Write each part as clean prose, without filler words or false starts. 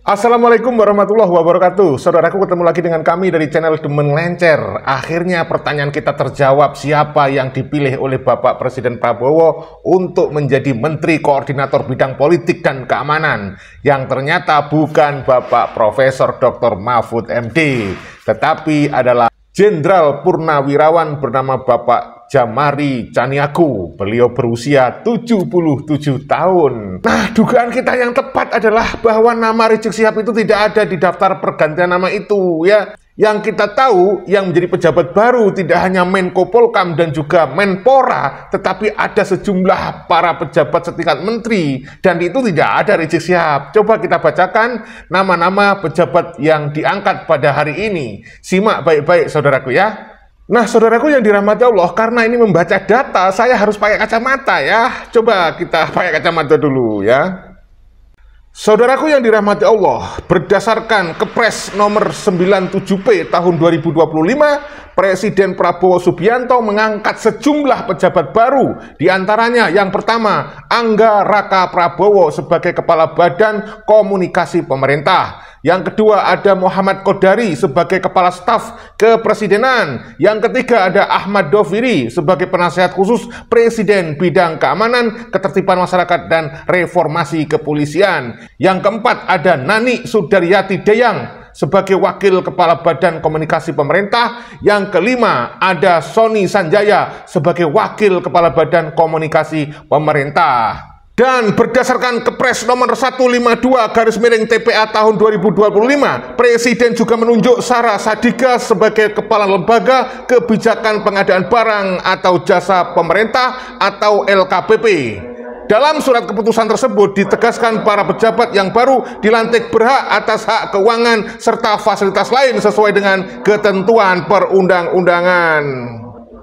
Assalamualaikum warahmatullahi wabarakatuh. Saudaraku, ketemu lagi dengan kami dari channel Demen Lencer. Akhirnya pertanyaan kita terjawab, siapa yang dipilih oleh Bapak Presiden Prabowo untuk menjadi Menteri Koordinator Bidang Politik dan Keamanan, yang ternyata bukan Bapak Profesor Dr. Mahfud MD, tetapi adalah Jenderal Purnawirawan bernama Bapak Jamari Caniago. Beliau berusia 77 tahun. Nah, dugaan kita yang tepat adalah bahwa nama Rizik Syihab itu tidak ada di daftar pergantian nama itu, ya. Yang kita tahu, yang menjadi pejabat baru tidak hanya Menko Polkam dan juga Menpora, tetapi ada sejumlah para pejabat setingkat menteri, dan itu tidak ada Rizik Syihab. Coba kita bacakan nama-nama pejabat yang diangkat pada hari ini. Simak baik-baik, saudaraku, ya. Nah, saudaraku yang dirahmati Allah, karena ini membaca data, saya harus pakai kacamata, ya. Coba kita pakai kacamata dulu, ya. Saudaraku yang dirahmati Allah, berdasarkan Kepres nomor 97P tahun 2025, Presiden Prabowo Subianto mengangkat sejumlah pejabat baru. Di antaranya yang pertama, Angga Raka Prabowo sebagai Kepala Badan Komunikasi Pemerintah. Yang kedua ada Muhammad Kodari sebagai Kepala Staf Kepresidenan. Yang ketiga ada Ahmad Doviri sebagai Penasihat Khusus Presiden Bidang Keamanan, Ketertiban Masyarakat dan Reformasi Kepolisian. Yang keempat ada Nani Sudaryati Deyang sebagai Wakil Kepala Badan Komunikasi Pemerintah. Yang kelima ada Sony Sanjaya sebagai Wakil Kepala Badan Komunikasi Pemerintah. Dan berdasarkan Kepres nomor 152/TPA tahun 2025, Presiden juga menunjuk Sarah Sadiga sebagai Kepala Lembaga Kebijakan Pengadaan Barang atau Jasa Pemerintah atau LKPP. Dalam surat keputusan tersebut ditegaskan para pejabat yang baru dilantik berhak atas hak keuangan serta fasilitas lain sesuai dengan ketentuan perundang-undangan.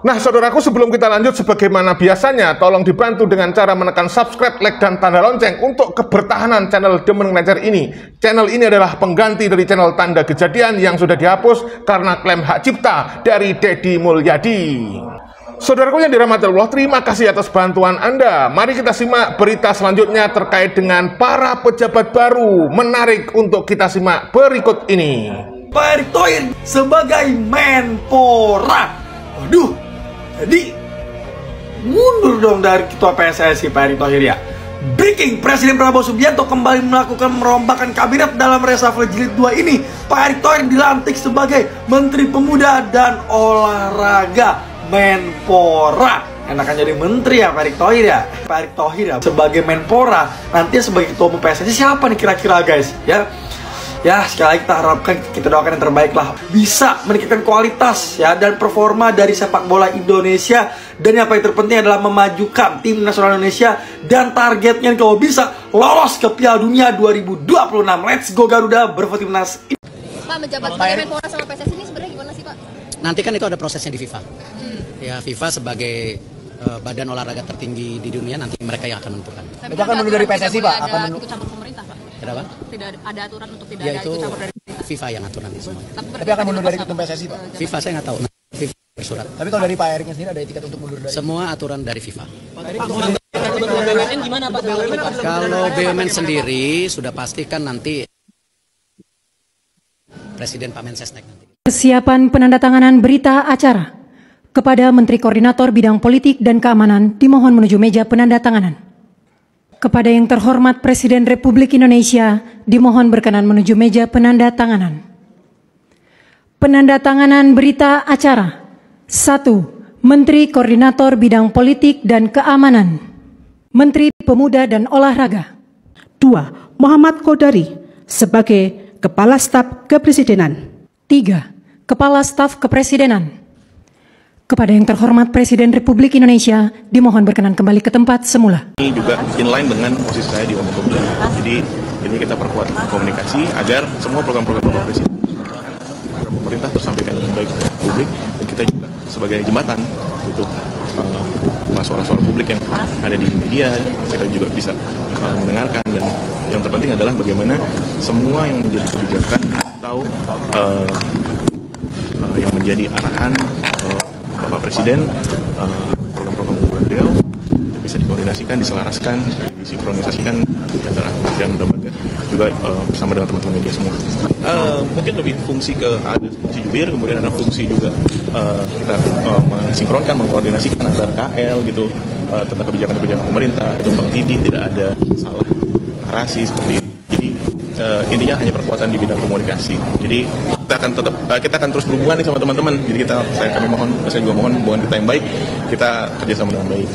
Nah, saudaraku, sebelum kita lanjut, sebagaimana biasanya, tolong dibantu dengan cara menekan subscribe, like, dan tanda lonceng untuk kebertahanan channel Demen Lencer ini. Channel ini adalah pengganti dari channel Tanda Kejadian yang sudah dihapus karena klaim hak cipta dari Deddy Mulyadi. Saudaraku yang dirahmati Allah, terima kasih atas bantuan Anda. Mari kita simak berita selanjutnya terkait dengan para pejabat baru menarik untuk kita simak berikut ini. Pak Erick Thohir sebagai Menpora. Aduh, jadi mundur dong dari Ketua PSSI Pak Erick Thohir, ya. Breaking, Presiden Prabowo Subianto kembali melakukan merombakan kabinet dalam reshuffle jilid 2 ini. Pak Erick Thohir dilantik sebagai Menteri Pemuda dan Olahraga, Menpora. Enakan jadi menteri ya Pak Erick Thohir, ya. Pak Erick Thohir ya sebagai Menpora, nanti sebagai Ketua Umum PSSI siapa nih kira-kira, guys? Ya, sekali lagi kita harapkan, kita doakan yang terbaik lah, bisa meningkatkan kualitas ya dan performa dari sepak bola Indonesia, dan yang paling terpenting adalah memajukan tim nasional Indonesia dan targetnya kalau bisa lolos ke Piala Dunia 2026. Let's go Garuda, bertimnas. Pak, menjabat sebagai Menpora sama PSSI ini sebenarnya gimana sih, Pak? Nanti kan itu ada prosesnya di FIFA. Ya, FIFA sebagai badan olahraga tertinggi di dunia, nanti mereka yang akan menentukan. Itu akan mundur dari PSSI, Pak? Akan ikut campur pemerintah, Pak? Kenapa? Tidak ada aturan untuk tidak Ya, ada itu ikut campur dari pemerintah. FIFA yang atur nanti semuanya. Tapi akan mundur dari ketum PSSI, Pak? FIFA saya nggak tahu. FIFA bersurat. Tapi kalau dari Pak Eriknya sendiri ada etikat untuk mundur dari? Semua aturan dari FIFA. BUMN gimana, Pak? Kalau BUMN sendiri sudah pastikan nanti Presiden Pak Mensesnek nanti. Persiapan penandatanganan berita acara kepada Menteri Koordinator Bidang Politik dan Keamanan dimohon menuju meja penandatanganan. Kepada yang terhormat Presiden Republik Indonesia dimohon berkenan menuju meja penandatanganan. Penandatanganan berita acara. 1. Menteri Koordinator Bidang Politik dan Keamanan, Menteri Pemuda dan Olahraga. 2. Muhammad Kodari sebagai Kepala Staf Kepresidenan. 3. Kepala Staf Kepresidenan. Kepada yang terhormat Presiden Republik Indonesia dimohon berkenan kembali ke tempat semula. Ini juga inline dengan posisi saya di Wamenkumham. Jadi ini kita perkuat komunikasi agar semua program-program Bapak Presiden pemerintah tersampaikan dengan baik ke publik, dan kita juga sebagai jembatan untuk suara-suara publik yang ada di media, kita juga bisa mendengarkan, dan yang terpenting adalah bagaimana semua yang menjadi kebijakan atau yang menjadi arahan Bapak Presiden, program-program beliau bisa dikoordinasikan, diselaraskan, disinkronisasikan antara kementerian dan lembaga juga bersama dengan teman-teman media semua. Mungkin lebih fungsi ada fungsi jubir, kemudian ada fungsi juga kita mensinkronkan, mengkoordinasikan antara KL gitu tentang kebijakan-kebijakan pemerintah. Itu Bang Didi tidak ada salah narasi seperti itu. Jadi intinya hanya perkuatan di bidang komunikasi. Jadi kita akan terus berhubungan nih sama teman-teman. Jadi saya juga mohon hubungan kita yang baik, kita kerjasama dengan baik.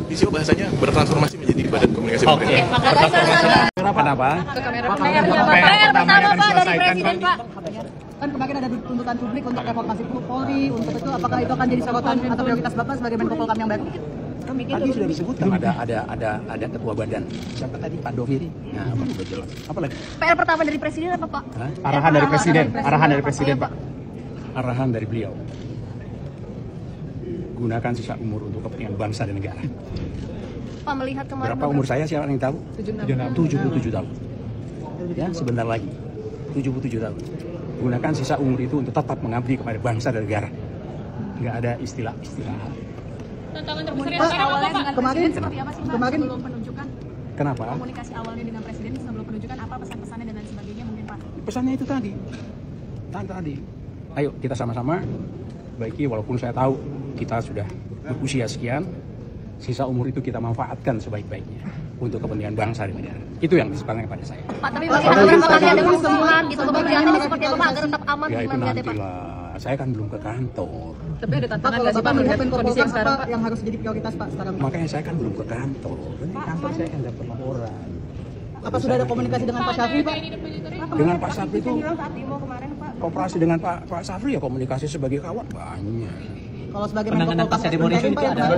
Visio bahasanya bertransformasi menjadi badan komunikasi pemerintah. Kenapa? PR pertama Pak dari Presiden Pak. Kan kemarin ada tuntutan publik untuk reformasi Polri, untuk itu apakah itu akan jadi sorotan atau prioritas Bapak sebagai Menko Polhukam yang baru? Tadi sudah disebutkan ada ketua badan. Siapa tadi? Pak Doviri. Nah, sudah jelas. Apa lagi? PR pertama dari Presiden apa Pak? Arahan dari Presiden. Arahan dari Presiden, Pak. Arahan dari beliau. Gunakan sisa umur untuk kepentingan bangsa dan negara. Pak, melihat kemarin berapa umur saya, siapa yang tahu? 77 tahun. Ya, sebentar lagi. 77 tahun. Gunakan sisa umur itu untuk tetap mengabdi kepada bangsa dan negara. Nggak ada istilah-istilah. Tantangan terbesar yang awalnya dengan Presiden seperti apa sih Pak sebelum penunjukan? Kenapa? Komunikasi awalnya dengan Presiden sebelum penunjukan apa pesan-pesannya dan lain sebagainya mungkin Pak? Pesannya itu tadi. Ayo kita sama-sama baiki, walaupun saya tahu kita sudah berusia sekian, sisa umur itu kita manfaatkan sebaik-baiknya untuk kepentingan bangsa dan negara. Itu yang disepakati kepada saya. Pak, tapi masih ada beberapa kali ada kerusuhan gitu, kemudian ini seperti apa Pak agar tetap aman? Ya itu nantilah. Saya kan belum ke kantor. Tapi ada tantangan nggak sih Pak melihat kondisi yang sekarang yang harus jadi prioritas Pak sekarang? Makanya saya kan belum ke kantor. Di kantor saya kan dapat laporan. Apa sudah ada komunikasi dengan Pak Syafri Pak? Dengan Pak Syafri itu kooperasi dengan Pak Syafri ya komunikasi sebagai kawan banyak. Kalau sebagai penanganan pasca demo ricu itu ada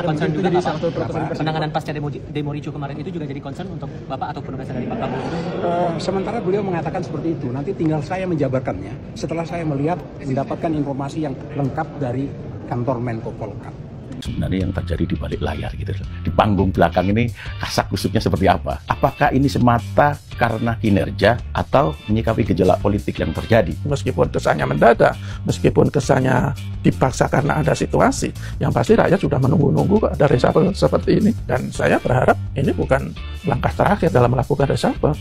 concern juga di salah satu penanganan pasca demo ricu kemarin itu juga jadi concern untuk Bapak ataupun penugasan dari Pak Prabowo. Sementara beliau mengatakan seperti itu, nanti tinggal saya menjabarkannya setelah saya mendapatkan informasi yang lengkap dari kantor Menko Polhukam. Sebenarnya yang terjadi di balik layar gitu, di panggung belakang ini kasak-kusuknya seperti apa? Apakah ini semata karena kinerja atau menyikapi gejolak politik yang terjadi? Meskipun kesannya mendadak, meskipun kesannya dipaksa karena ada situasi, yang pasti rakyat sudah menunggu-nunggu ada reshuffle seperti ini. Dan saya berharap ini bukan langkah terakhir dalam melakukan reshuffle.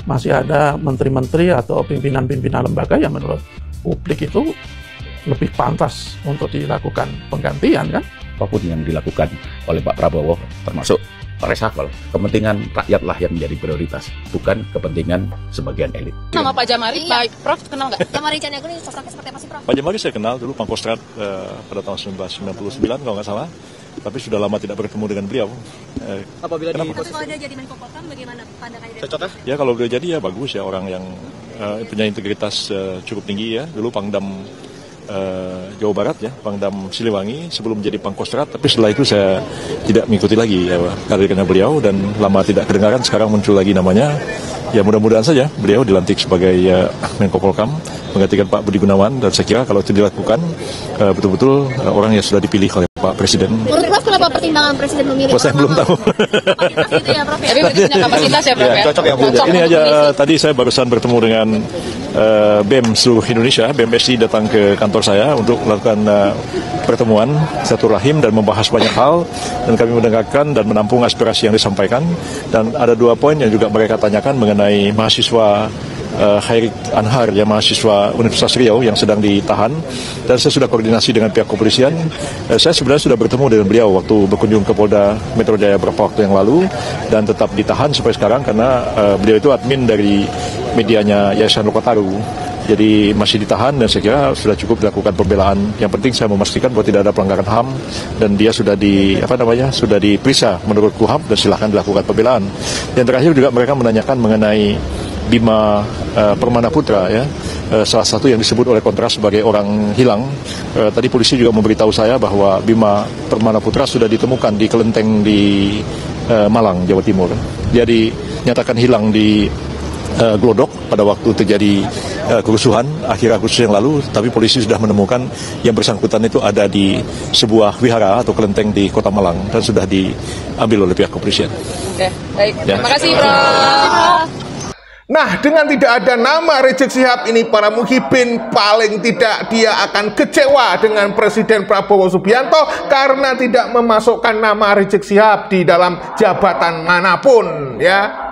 Masih ada menteri-menteri atau pimpinan-pimpinan lembaga yang menurut publik itu lebih pantas untuk dilakukan penggantian kan? Apapun yang dilakukan oleh Pak Prabowo, termasuk reshuffle, kepentingan rakyatlah yang menjadi prioritas, bukan kepentingan sebagian elit. Nama Pak Jamari, Iya. Pak Prof kenal nggak? Jamari Caniago ini sosoknya seperti apa sih Prof? Pak Jamari saya kenal dulu Pangkostrat pada tahun 1999 kalau nggak salah, tapi sudah lama tidak bertemu dengan beliau. Tapi kalau dia jadi Menko Polhukam bagaimana pandangannya? Ya kalau beliau jadi ya bagus ya, orang yang punya integritas cukup tinggi ya. Dulu Pangdam Jawa Barat ya, Pangdam Siliwangi sebelum menjadi Pangkostrat, tapi setelah itu saya tidak mengikuti lagi ya karirnya beliau dan lama tidak kedengaran, sekarang muncul lagi namanya. Ya mudah-mudahan saja beliau dilantik sebagai Menko Polhukam menggantikan Pak Budi Gunawan, dan saya kira kalau itu dilakukan betul-betul orang yang sudah dipilih oleh Pak Presiden. Menurut Prof kenapa pertimbangan Presiden memilih? Saya belum tahu. Kapasitas itu ya Prof ya? Tapi berarti punya kapasitas ya Prof ya? Cocok ya Bu. Ini aja tadi saya barusan bertemu dengan BEM seluruh Indonesia, BMSI datang ke kantor saya untuk melakukan pertemuan silaturahim dan membahas banyak hal, dan kami mendengarkan dan menampung aspirasi yang disampaikan, dan ada 2 poin yang juga mereka tanyakan mengenai mahasiswa Khairik Anhar ya, mahasiswa Universitas Riau yang sedang ditahan, dan saya sudah koordinasi dengan pihak kepolisian. Saya sebenarnya sudah bertemu dengan beliau waktu berkunjung ke Polda Metro Jaya beberapa waktu yang lalu, dan tetap ditahan sampai sekarang karena beliau itu admin dari medianya Yayasan Lokataru. Jadi masih ditahan, dan saya kira sudah cukup dilakukan pembelaan. Yang penting saya memastikan bahwa tidak ada pelanggaran HAM, dan dia sudah sudah diperiksa menurut KUHAP, dan silahkan dilakukan pembelaan. Yang terakhir juga mereka menanyakan mengenai Bima Permana Putra ya, salah satu yang disebut oleh Kontras sebagai orang hilang. Tadi polisi juga memberitahu saya bahwa Bima Permana Putra sudah ditemukan di kelenteng di Malang, Jawa Timur. Dia dinyatakan hilang di Glodok pada waktu terjadi kerusuhan akhir Agustus yang lalu, tapi polisi sudah menemukan yang bersangkutan itu ada di sebuah wihara atau kelenteng di Kota Malang, dan sudah diambil oleh pihak kepolisian. Oke, baik. Ya. Terima kasih Prof. Nah, dengan tidak ada nama Rizik Syihab ini, para muhibin paling tidak dia akan kecewa dengan Presiden Prabowo Subianto karena tidak memasukkan nama Rizik Syihab di dalam jabatan manapun ya.